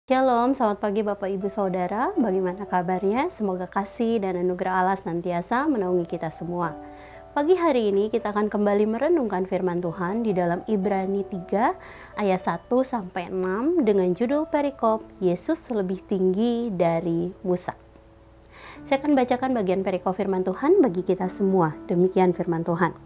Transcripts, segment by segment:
Shalom, selamat pagi Bapak Ibu Saudara, bagaimana kabarnya? Semoga kasih dan anugerah Allah senantiasa menaungi kita semua. Pagi hari ini kita akan kembali merenungkan firman Tuhan di dalam Ibrani 3 ayat 1-6 dengan judul perikop Yesus lebih tinggi dari Musa. Saya akan bacakan bagian perikop firman Tuhan bagi kita semua, demikian firman Tuhan.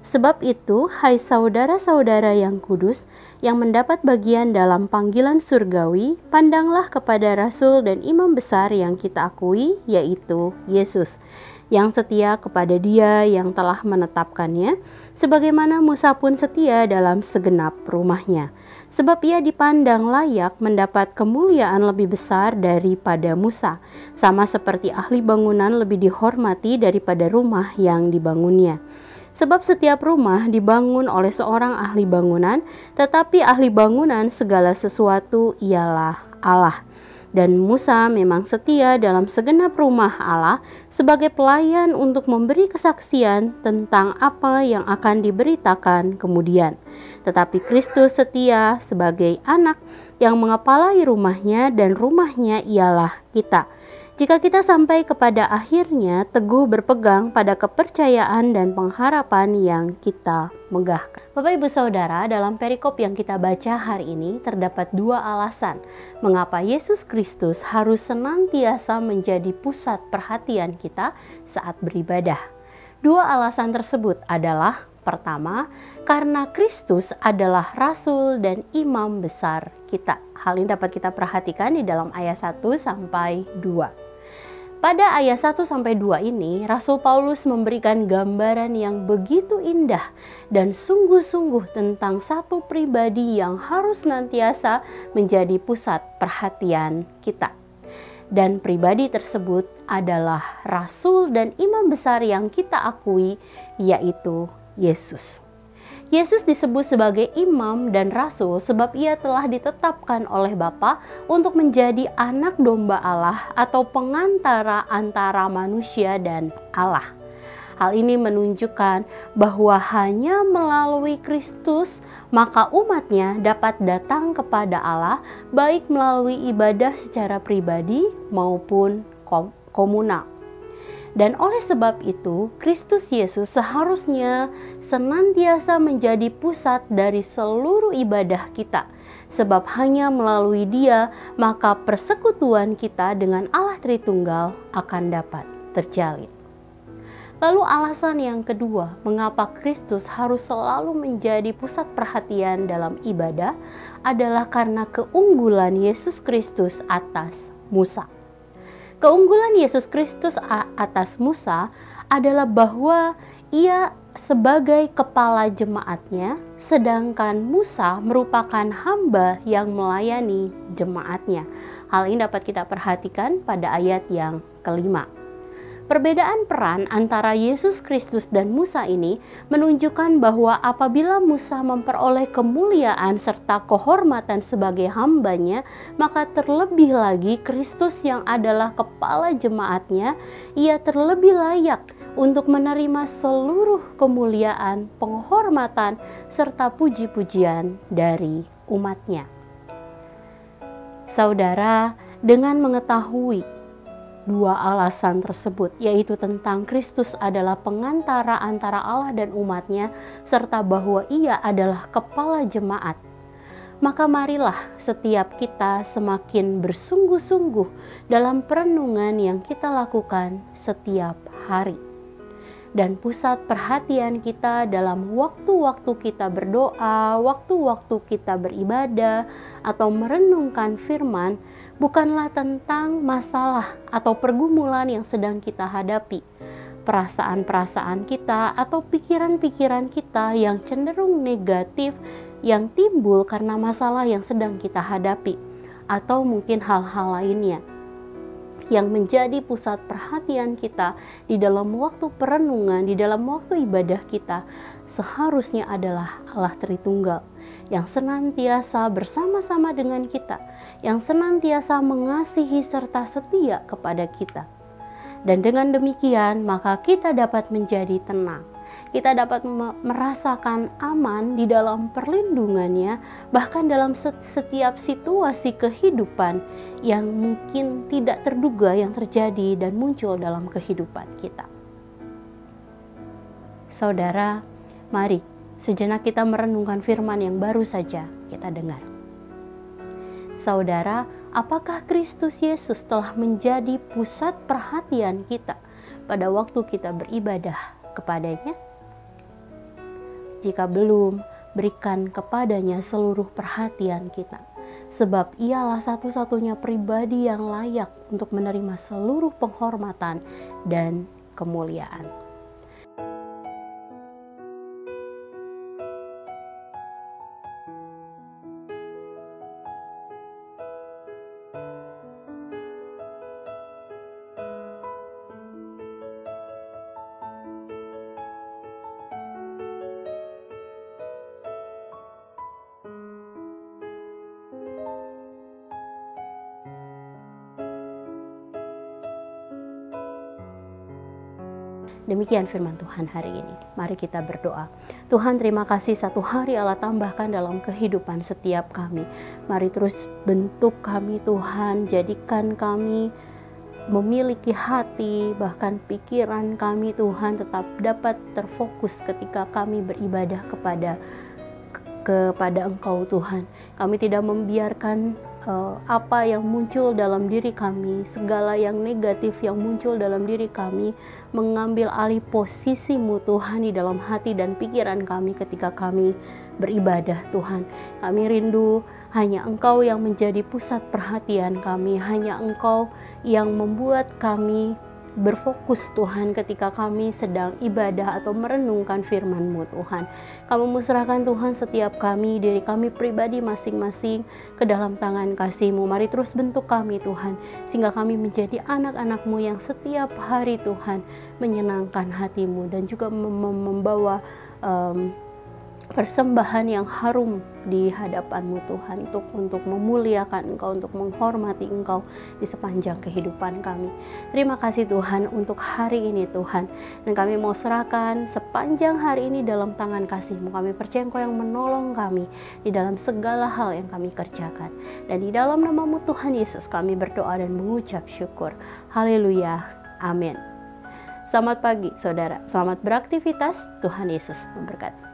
Sebab itu, hai saudara-saudara yang kudus, yang mendapat bagian dalam panggilan surgawi, pandanglah kepada Rasul dan Imam besar yang kita akui, yaitu Yesus, yang setia kepada Dia yang telah menetapkannya, sebagaimana Musa pun setia dalam segenap rumahnya. Sebab ia dipandang layak mendapat kemuliaan lebih besar daripada Musa, sama seperti ahli bangunan lebih dihormati daripada rumah yang dibangunnya. Sebab setiap rumah dibangun oleh seorang ahli bangunan, tetapi ahli bangunan segala sesuatu ialah Allah. Dan Musa memang setia dalam segenap rumah Allah sebagai pelayan untuk memberi kesaksian tentang apa yang akan diberitakan kemudian. Tetapi Kristus setia sebagai anak yang mengepalai rumahnya, dan rumahnya ialah kita. Jika kita sampai kepada akhirnya teguh berpegang pada kepercayaan dan pengharapan yang kita megahkan. Bapak Ibu Saudara, dalam perikop yang kita baca hari ini terdapat dua alasan mengapa Yesus Kristus harus senantiasa menjadi pusat perhatian kita saat beribadah. Dua alasan tersebut adalah: pertama, karena Kristus adalah Rasul dan Imam besar kita. Hal ini dapat kita perhatikan di dalam ayat 1-2. Pada ayat 1-2 ini, Rasul Paulus memberikan gambaran yang begitu indah dan sungguh-sungguh tentang satu pribadi yang harus senantiasa menjadi pusat perhatian kita. Dan pribadi tersebut adalah Rasul dan Imam besar yang kita akui, yaitu Yesus. Yesus disebut sebagai imam dan rasul sebab ia telah ditetapkan oleh Bapa untuk menjadi anak domba Allah atau pengantara antara manusia dan Allah. Hal ini menunjukkan bahwa hanya melalui Kristus maka umatnya dapat datang kepada Allah, baik melalui ibadah secara pribadi maupun komunal. Dan oleh sebab itu, Kristus Yesus seharusnya senantiasa menjadi pusat dari seluruh ibadah kita. Sebab hanya melalui Dia, maka persekutuan kita dengan Allah Tritunggal akan dapat terjalin. Lalu alasan yang kedua, mengapa Kristus harus selalu menjadi pusat perhatian dalam ibadah adalah karena keunggulan Yesus Kristus atas Musa. Keunggulan Yesus Kristus atas Musa adalah bahwa ia sebagai kepala jemaatnya, sedangkan Musa merupakan hamba yang melayani jemaatnya. Hal ini dapat kita perhatikan pada ayat yang kelima. Perbedaan peran antara Yesus Kristus dan Musa ini menunjukkan bahwa apabila Musa memperoleh kemuliaan serta kehormatan sebagai hambanya, maka terlebih lagi Kristus yang adalah kepala jemaatnya, ia terlebih layak untuk menerima seluruh kemuliaan, penghormatan, serta puji-pujian dari umatnya. Saudara, dengan mengetahui dua alasan tersebut, yaitu tentang Kristus adalah pengantara antara Allah dan umatnya, serta bahwa ia adalah kepala jemaat, maka marilah setiap kita semakin bersungguh-sungguh dalam perenungan yang kita lakukan setiap hari. Dan pusat perhatian kita dalam waktu-waktu kita berdoa, waktu-waktu kita beribadah, atau merenungkan firman, bukanlah tentang masalah atau pergumulan yang sedang kita hadapi, perasaan-perasaan kita atau pikiran-pikiran kita yang cenderung negatif yang timbul karena masalah yang sedang kita hadapi, atau mungkin hal-hal lainnya yang menjadi pusat perhatian kita di dalam waktu perenungan, di dalam waktu ibadah kita, seharusnya adalah Allah Tritunggal yang senantiasa bersama-sama dengan kita, yang senantiasa mengasihi serta setia kepada kita. Dan dengan demikian, maka kita dapat menjadi tenang. Kita dapat merasakan aman di dalam perlindungannya, bahkan dalam setiap situasi kehidupan yang mungkin tidak terduga yang terjadi dan muncul dalam kehidupan kita. Saudara, mari sejenak kita merenungkan firman yang baru saja kita dengar. Saudara, apakah Kristus Yesus telah menjadi pusat perhatian kita pada waktu kita beribadah kepadanya? Jika belum, berikan kepadanya seluruh perhatian kita, sebab ialah satu-satunya pribadi yang layak untuk menerima seluruh penghormatan dan kemuliaan. Demikian firman Tuhan hari ini. Mari kita berdoa. Tuhan, terima kasih satu hari Allah tambahkan dalam kehidupan setiap kami. Mari terus bentuk kami Tuhan, jadikan kami memiliki hati, bahkan pikiran kami Tuhan tetap dapat terfokus ketika kami beribadah kepada Engkau Tuhan. Kami tidak membiarkan apa yang muncul dalam diri kami, segala yang negatif yang muncul dalam diri kami, mengambil alih posisi-Mu Tuhan di dalam hati dan pikiran kami ketika kami beribadah Tuhan. Kami rindu hanya Engkau yang menjadi pusat perhatian kami, hanya Engkau yang membuat kami berfokus Tuhan ketika kami sedang ibadah atau merenungkan firman-Mu Tuhan. Kami musrahkan Tuhan setiap kami, diri kami pribadi masing-masing ke dalam tangan kasih-Mu. Mari terus bentuk kami Tuhan, sehingga kami menjadi anak-anak-Mu yang setiap hari Tuhan menyenangkan hati-Mu dan juga membawa persembahan yang harum di hadapan-Mu Tuhan, untuk memuliakan Engkau, untuk menghormati Engkau di sepanjang kehidupan kami. Terima kasih Tuhan untuk hari ini Tuhan, dan kami mau serahkan sepanjang hari ini dalam tangan kasih-Mu. Kami percaya Engkau yang menolong kami di dalam segala hal yang kami kerjakan, dan di dalam nama-Mu Tuhan Yesus kami berdoa dan mengucap syukur. Haleluya, amin. Selamat pagi saudara, selamat beraktivitas, Tuhan Yesus memberkati.